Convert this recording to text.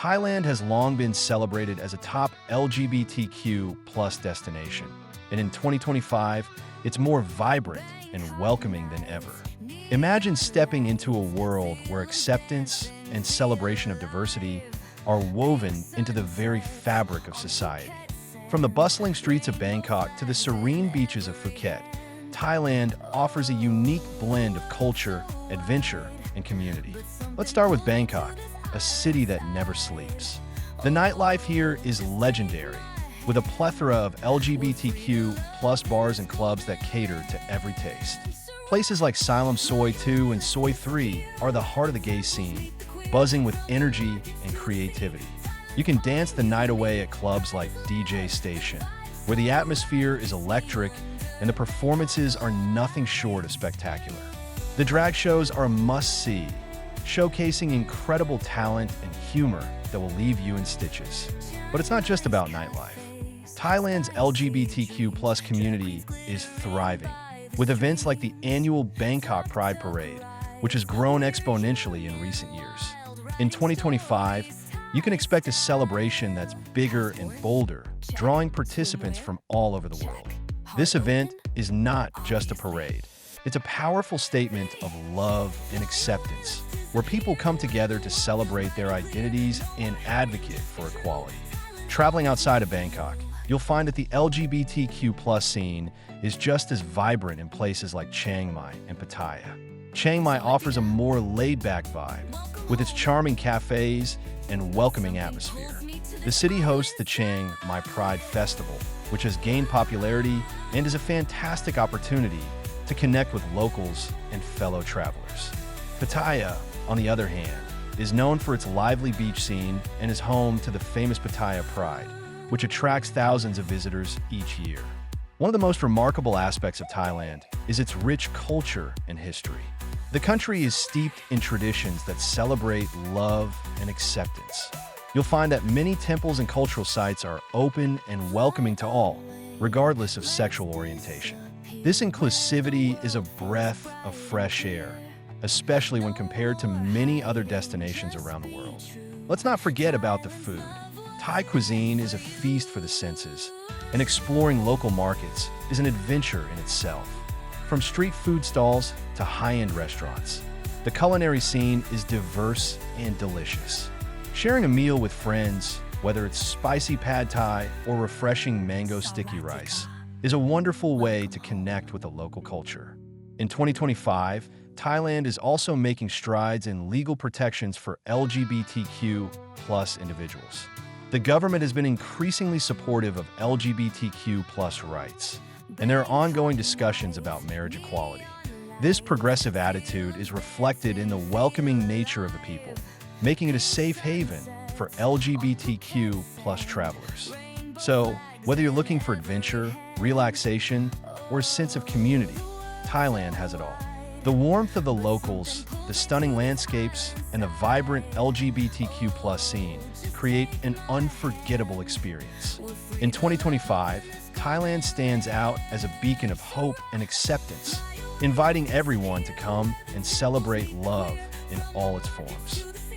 Thailand has long been celebrated as a top LGBTQ plus destination, and in 2025, it's more vibrant and welcoming than ever. Imagine stepping into a world where acceptance and celebration of diversity are woven into the very fabric of society. From the bustling streets of Bangkok to the serene beaches of Phuket, Thailand offers a unique blend of culture, adventure, and community. Let's start with Bangkok, a city that never sleeps. The nightlife here is legendary, with a plethora of LGBTQ plus bars and clubs that cater to every taste. Places like Siloam Soi 2 and Soi 3 are the heart of the gay scene, buzzing with energy and creativity. You can dance the night away at clubs like DJ Station, where the atmosphere is electric and the performances are nothing short of spectacular. The drag shows are a must-see, showcasing incredible talent and humor that will leave you in stitches. But it's not just about nightlife. Thailand's LGBTQ plus community is thriving, with events like the annual Bangkok Pride Parade, which has grown exponentially in recent years. In 2025, you can expect a celebration that's bigger and bolder, drawing participants from all over the world. This event is not just a parade. It's a powerful statement of love and acceptance, where people come together to celebrate their identities and advocate for equality. Traveling outside of Bangkok, you'll find that the LGBTQ plus scene is just as vibrant in places like Chiang Mai and Pattaya. Chiang Mai offers a more laid-back vibe, with its charming cafes and welcoming atmosphere. The city hosts the Chiang Mai Pride Festival, which has gained popularity and is a fantastic opportunity to connect with locals and fellow travelers. Pattaya, on the other hand, is known for its lively beach scene and is home to the famous Pattaya Pride, which attracts thousands of visitors each year. One of the most remarkable aspects of Thailand is its rich culture and history. The country is steeped in traditions that celebrate love and acceptance. You'll find that many temples and cultural sites are open and welcoming to all, regardless of sexual orientation. This inclusivity is a breath of fresh air, especially when compared to many other destinations around the world. Let's not forget about the food. Thai cuisine is a feast for the senses, and exploring local markets is an adventure in itself. From street food stalls to high-end restaurants, the culinary scene is diverse and delicious. Sharing a meal with friends, whether it's spicy pad thai or refreshing mango sticky rice, is a wonderful way to connect with the local culture. In 2025, Thailand is also making strides in legal protections for LGBTQ plus individuals. The government has been increasingly supportive of LGBTQ plus rights, and there are ongoing discussions about marriage equality. This progressive attitude is reflected in the welcoming nature of the people, making it a safe haven for LGBTQ plus travelers. So, whether you're looking for adventure, relaxation, or a sense of community, Thailand has it all. The warmth of the locals, the stunning landscapes, and the vibrant LGBTQ plus scene create an unforgettable experience. In 2025, Thailand stands out as a beacon of hope and acceptance, inviting everyone to come and celebrate love in all its forms.